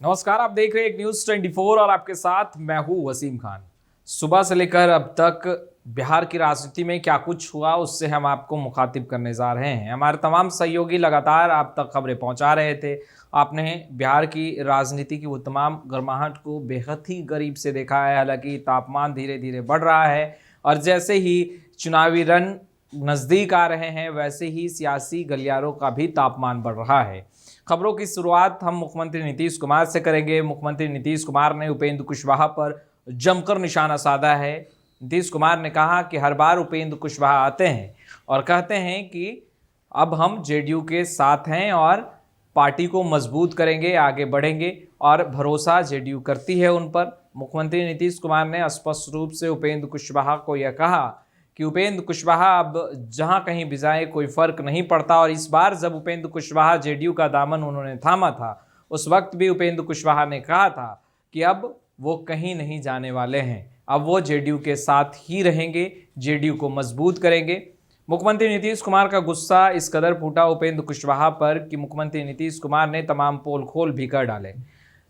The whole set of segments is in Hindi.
नमस्कार, आप देख रहे हैं एक न्यूज 24 और आपके साथ मैं हूं वसीम खान। सुबह से लेकर अब तक बिहार की राजनीति में क्या कुछ हुआ उससे हम आपको मुखातिब करने जा रहे हैं। हमारे तमाम सहयोगी लगातार आप तक खबरें पहुंचा रहे थे। आपने बिहार की राजनीति की वो तमाम गर्माहट को बेहद ही करीब से देखा है। हालांकि तापमान धीरे धीरे बढ़ रहा है और जैसे ही चुनावी रण नज़दीक आ रहे हैं वैसे ही सियासी गलियारों का भी तापमान बढ़ रहा है। खबरों की शुरुआत हम मुख्यमंत्री नीतीश कुमार से करेंगे। मुख्यमंत्री नीतीश कुमार ने उपेंद्र कुशवाहा पर जमकर निशाना साधा है। नीतीश कुमार ने कहा कि हर बार उपेंद्र कुशवाहा आते हैं और कहते हैं कि अब हम जेडीयू के साथ हैं और पार्टी को मजबूत करेंगे, आगे बढ़ेंगे और भरोसा जेडीयू करती है उन पर। मुख्यमंत्री नीतीश कुमार ने स्पष्ट रूप से उपेंद्र कुशवाहा को यह कहा कि उपेंद्र कुशवाहा अब जहां कहीं भी जाए कोई फर्क नहीं पड़ता। और इस बार जब उपेंद्र कुशवाहा जेडीयू का दामन उन्होंने थामा था उस वक्त भी उपेंद्र कुशवाहा ने कहा था कि अब वो कहीं नहीं जाने वाले हैं, अब वो जेडीयू के साथ ही रहेंगे, जेडीयू को मजबूत करेंगे। मुख्यमंत्री नीतीश कुमार का गुस्सा इस कदर फूटा उपेंद्र कुशवाहा पर कि मुख्यमंत्री नीतीश कुमार ने तमाम पोल खोल भी कर डाले।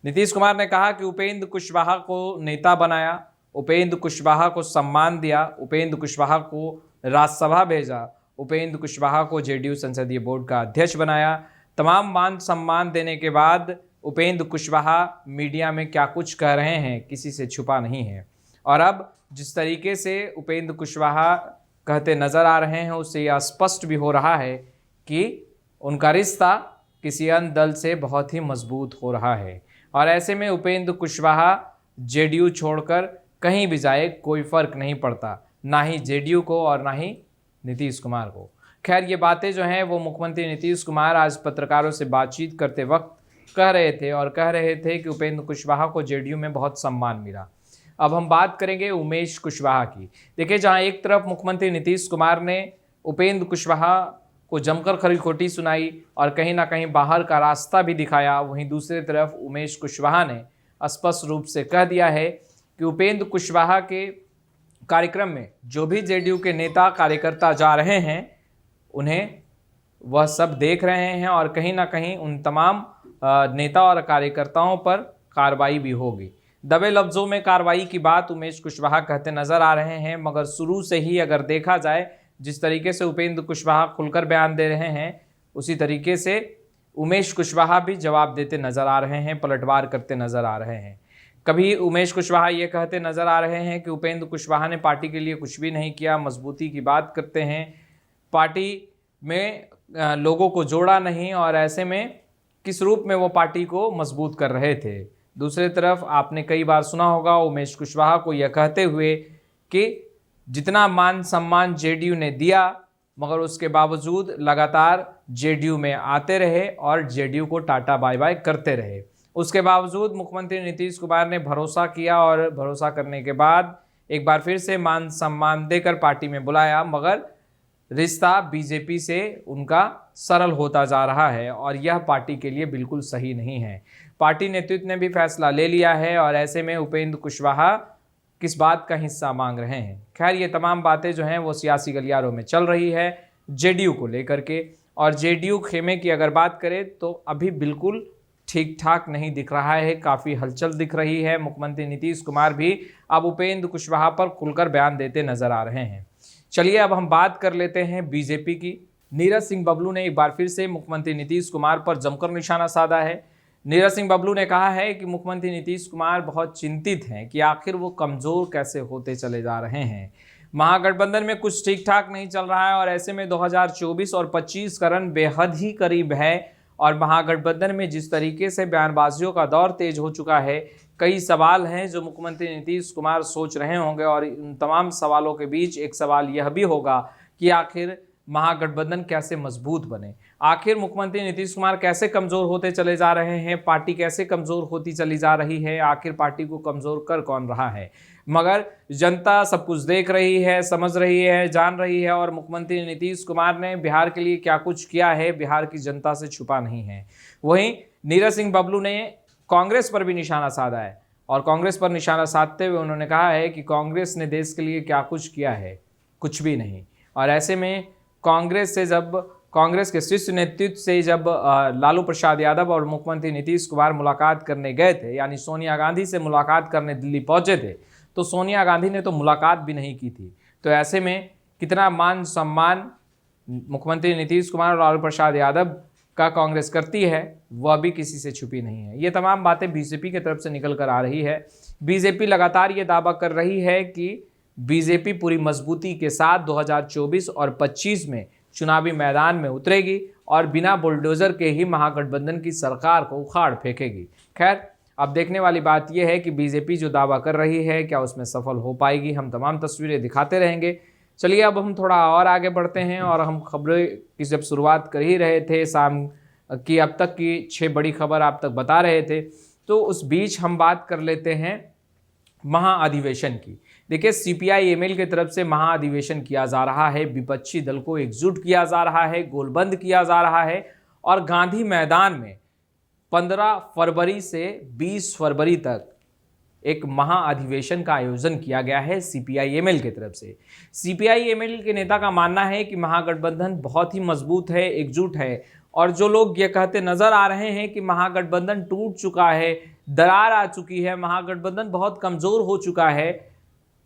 नीतीश कुमार ने कहा कि उपेंद्र कुशवाहा को नेता बनाया, उपेंद्र कुशवाहा को सम्मान दिया, उपेंद्र कुशवाहा को राज्यसभा भेजा, उपेंद्र कुशवाहा को जेडीयू संसदीय बोर्ड का अध्यक्ष बनाया। तमाम मान सम्मान देने के बाद उपेंद्र कुशवाहा मीडिया में क्या कुछ कह रहे हैं किसी से छुपा नहीं है। और अब जिस तरीके से उपेंद्र कुशवाहा कहते नजर आ रहे हैं उससे यह स्पष्ट भी हो रहा है कि उनका रिश्ता किसी अन्य दल से बहुत ही मजबूत हो रहा है। और ऐसे में उपेंद्र कुशवाहा जेडीयू छोड़कर कहीं भी जाए कोई फर्क नहीं पड़ता, ना ही जेडीयू को और ना ही नीतीश कुमार को। खैर, ये बातें जो हैं वो मुख्यमंत्री नीतीश कुमार आज पत्रकारों से बातचीत करते वक्त कह रहे थे और कह रहे थे कि उपेंद्र कुशवाहा को जेडीयू में बहुत सम्मान मिला। अब हम बात करेंगे उमेश कुशवाहा की। देखिए, जहां एक तरफ मुख्यमंत्री नीतीश कुमार ने उपेंद्र कुशवाहा को जमकर खरी खोटी सुनाई और कहीं ना कहीं बाहर का रास्ता भी दिखाया, वहीं दूसरी तरफ उमेश कुशवाहा ने स्पष्ट रूप से कह दिया है कि उपेंद्र कुशवाहा के कार्यक्रम में जो भी जेडीयू के नेता कार्यकर्ता जा रहे हैं उन्हें वह सब देख रहे हैं और कहीं ना कहीं उन तमाम नेता और कार्यकर्ताओं पर कार्रवाई भी होगी। दबे लफ्जों में कार्रवाई की बात उमेश कुशवाहा कहते नजर आ रहे हैं, मगर शुरू से ही अगर देखा जाए जिस तरीके से उपेंद्र कुशवाहा खुलकर बयान दे रहे हैं उसी तरीके से उमेश कुशवाहा भी जवाब देते नजर आ रहे हैं, पलटवार करते नजर आ रहे हैं। कभी उमेश कुशवाहा ये कहते नजर आ रहे हैं कि उपेंद्र कुशवाहा ने पार्टी के लिए कुछ भी नहीं किया, मजबूती की बात करते हैं, पार्टी में लोगों को जोड़ा नहीं और ऐसे में किस रूप में वो पार्टी को मजबूत कर रहे थे। दूसरी तरफ आपने कई बार सुना होगा उमेश कुशवाहा को यह कहते हुए कि जितना मान सम्मान जेडीयू ने दिया मगर उसके बावजूद लगातार जेडीयू में आते रहे और जेडीयू को टाटा बाय बाय करते रहे। उसके बावजूद मुख्यमंत्री नीतीश कुमार ने भरोसा किया और भरोसा करने के बाद एक बार फिर से मान सम्मान देकर पार्टी में बुलाया, मगर रिश्ता बीजेपी से उनका सरल होता जा रहा है और यह पार्टी के लिए बिल्कुल सही नहीं है। पार्टी नेतृत्व ने भी फैसला ले लिया है और ऐसे में उपेंद्र कुशवाहा किस बात का हिस्सा मांग रहे हैं। खैर, ये तमाम बातें जो हैं वो सियासी गलियारों में चल रही है जेडीयू को लेकर के। और जेडीयू खेमे की अगर बात करें तो अभी बिल्कुल ठीक ठाक नहीं दिख रहा है, काफ़ी हलचल दिख रही है। मुख्यमंत्री नीतीश कुमार भी अब उपेंद्र कुशवाहा पर खुलकर बयान देते नजर आ रहे हैं। चलिए अब हम बात कर लेते हैं बीजेपी की। नीरज सिंह बबलू ने एक बार फिर से मुख्यमंत्री नीतीश कुमार पर जमकर निशाना साधा है। नीरज सिंह बबलू ने कहा है कि मुख्यमंत्री नीतीश कुमार बहुत चिंतित हैं कि आखिर वो कमज़ोर कैसे होते चले जा रहे हैं। महागठबंधन में कुछ ठीक ठाक नहीं चल रहा है और ऐसे में 2024 और 25 का रन बेहद ही करीब है और महागठबंधन में जिस तरीके से बयानबाजियों का दौर तेज हो चुका है, कई सवाल हैं जो मुख्यमंत्री नीतीश कुमार सोच रहे होंगे और इन तमाम सवालों के बीच एक सवाल यह भी होगा कि आखिर महागठबंधन कैसे मजबूत बने, आखिर मुख्यमंत्री नीतीश कुमार कैसे कमजोर होते चले जा रहे हैं, पार्टी कैसे कमजोर होती चली जा रही है, आखिर पार्टी को कमजोर कर कौन रहा है। मगर जनता सब कुछ देख रही है, समझ रही है, जान रही है और मुख्यमंत्री नीतीश कुमार ने बिहार के लिए क्या कुछ किया है बिहार की जनता से छुपा नहीं है। वहीं नीरज सिंह बबलू ने कांग्रेस पर भी निशाना साधा है और कांग्रेस पर निशाना साधते हुए उन्होंने कहा है कि कांग्रेस ने देश के लिए क्या कुछ किया है, कुछ भी नहीं। और ऐसे में कांग्रेस से जब कांग्रेस के शीर्ष नेतृत्व से जब लालू प्रसाद यादव और मुख्यमंत्री नीतीश कुमार मुलाकात करने गए थे, यानी सोनिया गांधी से मुलाकात करने दिल्ली पहुंचे थे, तो सोनिया गांधी ने तो मुलाकात भी नहीं की थी। तो ऐसे में कितना मान सम्मान मुख्यमंत्री नीतीश कुमार और लालू प्रसाद यादव का कांग्रेस करती है, वह भी किसी से छुपी नहीं है। ये तमाम बातें बीजेपी की तरफ से निकल कर आ रही है। बीजेपी लगातार ये दावा कर रही है कि बीजेपी पूरी मजबूती के साथ 2024 और 25 में चुनावी मैदान में उतरेगी और बिना बुलडोजर के ही महागठबंधन की सरकार को उखाड़ फेंकेगी। खैर, अब देखने वाली बात यह है कि बीजेपी जो दावा कर रही है क्या उसमें सफल हो पाएगी। हम तमाम तस्वीरें दिखाते रहेंगे। चलिए अब हम थोड़ा और आगे बढ़ते हैं और हम खबरें की जब शुरुआत कर ही रहे थे, शाम की अब तक की 6 बड़ी खबर आप तक बता रहे थे, तो उस बीच हम बात कर लेते हैं महाअधिवेशन की। देखिए, CPI-ML की तरफ से महाअधिवेशन किया जा रहा है, विपक्षी दल को एकजुट किया जा रहा है, गोलबंद किया जा रहा है और गांधी मैदान में 15 फरवरी से 20 फरवरी तक एक महाअधिवेशन का आयोजन किया गया है CPI-ML की तरफ से। CPI-ML के नेता का मानना है कि महागठबंधन बहुत ही मजबूत है, एकजुट है और जो लोग ये कहते नजर आ रहे हैं कि महागठबंधन टूट चुका है, दरार आ चुकी है, महागठबंधन बहुत कमजोर हो चुका है,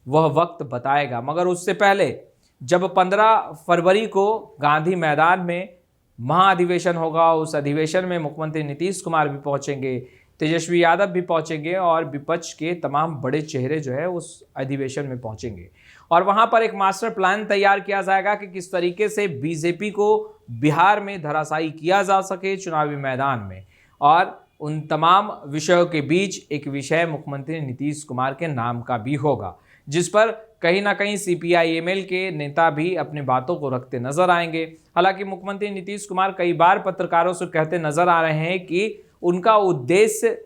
वह वक्त बताएगा। मगर उससे पहले जब 15 फरवरी को गांधी मैदान में महाअधिवेशन होगा, उस अधिवेशन में मुख्यमंत्री नीतीश कुमार भी पहुंचेंगे, तेजस्वी यादव भी पहुंचेंगे और विपक्ष के तमाम बड़े चेहरे जो है उस अधिवेशन में पहुंचेंगे और वहां पर एक मास्टर प्लान तैयार किया जाएगा कि किस तरीके से बीजेपी को बिहार में धराशायी किया जा सके चुनावी मैदान में। और उन तमाम विषयों के बीच एक विषय मुख्यमंत्री नीतीश कुमार के नाम का भी होगा, जिस पर कहीं ना कहीं CPI-ML के नेता भी अपनी बातों को रखते नजर आएंगे। हालांकि मुख्यमंत्री नीतीश कुमार कई बार पत्रकारों से कहते नजर आ रहे हैं कि उनका उद्देश्य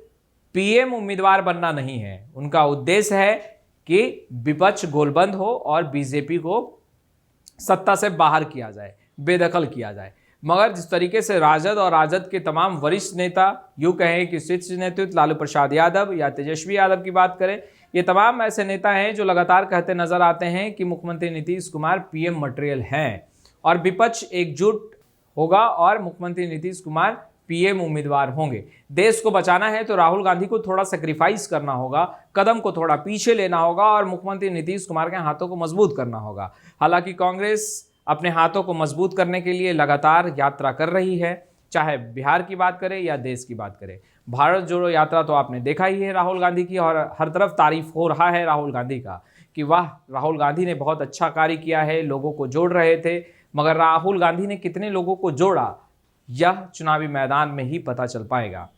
PM उम्मीदवार बनना नहीं है, उनका उद्देश्य है कि विपक्ष गोलबंद हो और बीजेपी को सत्ता से बाहर किया जाए, बेदखल किया जाए। मगर जिस तरीके से राजद और राजद के तमाम वरिष्ठ नेता, यूं कहें कि शीर्ष नेतृत्व लालू प्रसाद यादव या तेजस्वी यादव की बात करें, ये तमाम ऐसे नेता हैं जो लगातार कहते नजर आते हैं कि मुख्यमंत्री नीतीश कुमार PM मटेरियल हैं और विपक्ष एकजुट होगा और मुख्यमंत्री नीतीश कुमार PM उम्मीदवार होंगे। देश को बचाना है तो राहुल गांधी को थोड़ा सेक्रीफाइस करना होगा, कदम को थोड़ा पीछे लेना होगा और मुख्यमंत्री नीतीश कुमार के हाथों को मजबूत करना होगा। हालांकि कांग्रेस अपने हाथों को मजबूत करने के लिए लगातार यात्रा कर रही है, चाहे बिहार की बात करें या देश की बात करें। भारत जोड़ो यात्रा तो आपने देखा ही है राहुल गांधी की और हर तरफ तारीफ हो रहा है राहुल गांधी का कि वाह, राहुल गांधी ने बहुत अच्छा कार्य किया है, लोगों को जोड़ रहे थे। मगर राहुल गांधी ने कितने लोगों को जोड़ा, यह चुनावी मैदान में ही पता चल पाएगा।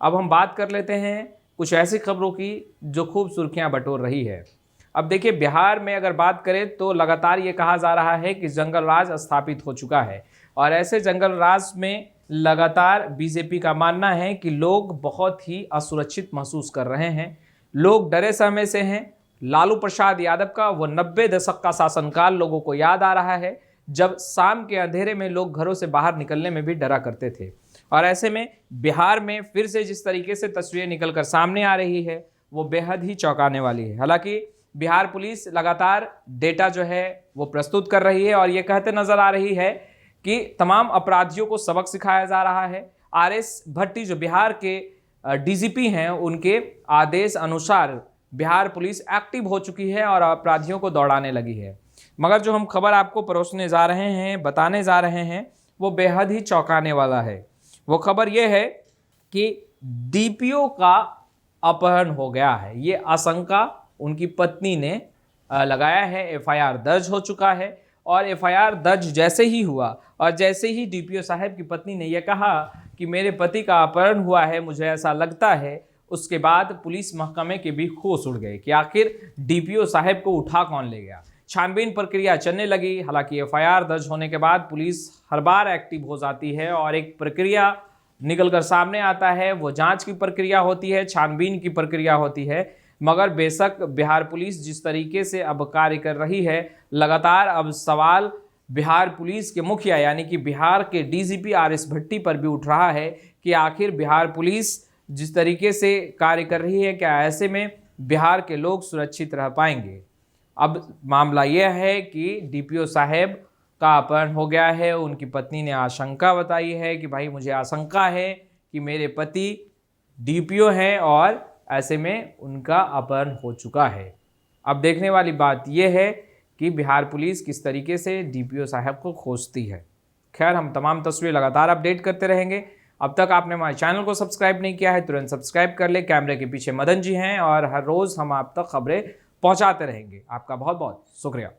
अब हम बात कर लेते हैं कुछ ऐसी खबरों की जो खूब सुर्खियां बटोर रही है। अब देखिए, बिहार में अगर बात करें तो लगातार ये कहा जा रहा है कि जंगल राज स्थापित हो चुका है और ऐसे जंगल राज में लगातार बीजेपी का मानना है कि लोग बहुत ही असुरक्षित महसूस कर रहे हैं, लोग डरे सहमे से हैं। लालू प्रसाद यादव का वो 90 दशक का शासनकाल लोगों को याद आ रहा है, जब शाम के अंधेरे में लोग घरों से बाहर निकलने में भी डरा करते थे। और ऐसे में बिहार में फिर से जिस तरीके से तस्वीरें निकलकर सामने आ रही है वो बेहद ही चौंकाने वाली है। हालांकि बिहार पुलिस लगातार डेटा जो है वो प्रस्तुत कर रही है और ये कहते नजर आ रही है कि तमाम अपराधियों को सबक सिखाया जा रहा है। RS भट्टी जो बिहार के DGP हैं, उनके आदेश अनुसार बिहार पुलिस एक्टिव हो चुकी है और अपराधियों को दौड़ाने लगी है। मगर जो हम खबर आपको परोसने जा रहे हैं, बताने जा रहे हैं, वो बेहद ही चौंकाने वाला है। वो खबर ये है कि DPO का अपहरण हो गया है। ये आशंका उनकी पत्नी ने लगाया है। FIR दर्ज हो चुका है और FIR दर्ज जैसे ही हुआ और जैसे ही DPO साहब की पत्नी ने यह कहा कि मेरे पति का अपहरण हुआ है, मुझे ऐसा लगता है, उसके बाद पुलिस महकमे के भी होश उड़ गए कि आखिर DPO साहब को उठा कौन ले गया। छानबीन प्रक्रिया चलने लगी। हालांकि FIR दर्ज होने के बाद पुलिस हर बार एक्टिव हो जाती है और एक प्रक्रिया निकलकर सामने आता है, वो जांच की प्रक्रिया होती है, छानबीन की प्रक्रिया होती है। मगर बेशक बिहार पुलिस जिस तरीके से अब कार्य कर रही है, लगातार अब सवाल बिहार पुलिस के मुखिया यानी कि बिहार के DGP RS भट्टी पर भी उठ रहा है कि आखिर बिहार पुलिस जिस तरीके से कार्य कर रही है, क्या ऐसे में बिहार के लोग सुरक्षित रह पाएंगे। अब मामला यह है कि DPO साहब का अपहरण हो गया है। उनकी पत्नी ने आशंका बताई है कि भाई मुझे आशंका है कि मेरे पति डीपीओ हैं और ऐसे में उनका अपहरण हो चुका है। अब देखने वाली बात यह है कि बिहार पुलिस किस तरीके से डीपीओ साहब को खोजती है। खैर, हम तमाम तस्वीरें लगातार अपडेट करते रहेंगे। अब तक आपने हमारे चैनल को सब्सक्राइब नहीं किया है, तुरंत सब्सक्राइब कर ले। कैमरे के पीछे मदन जी हैं और हर रोज़ हम आप तक खबरें पहुंचाते रहेंगे। आपका बहुत बहुत शुक्रिया।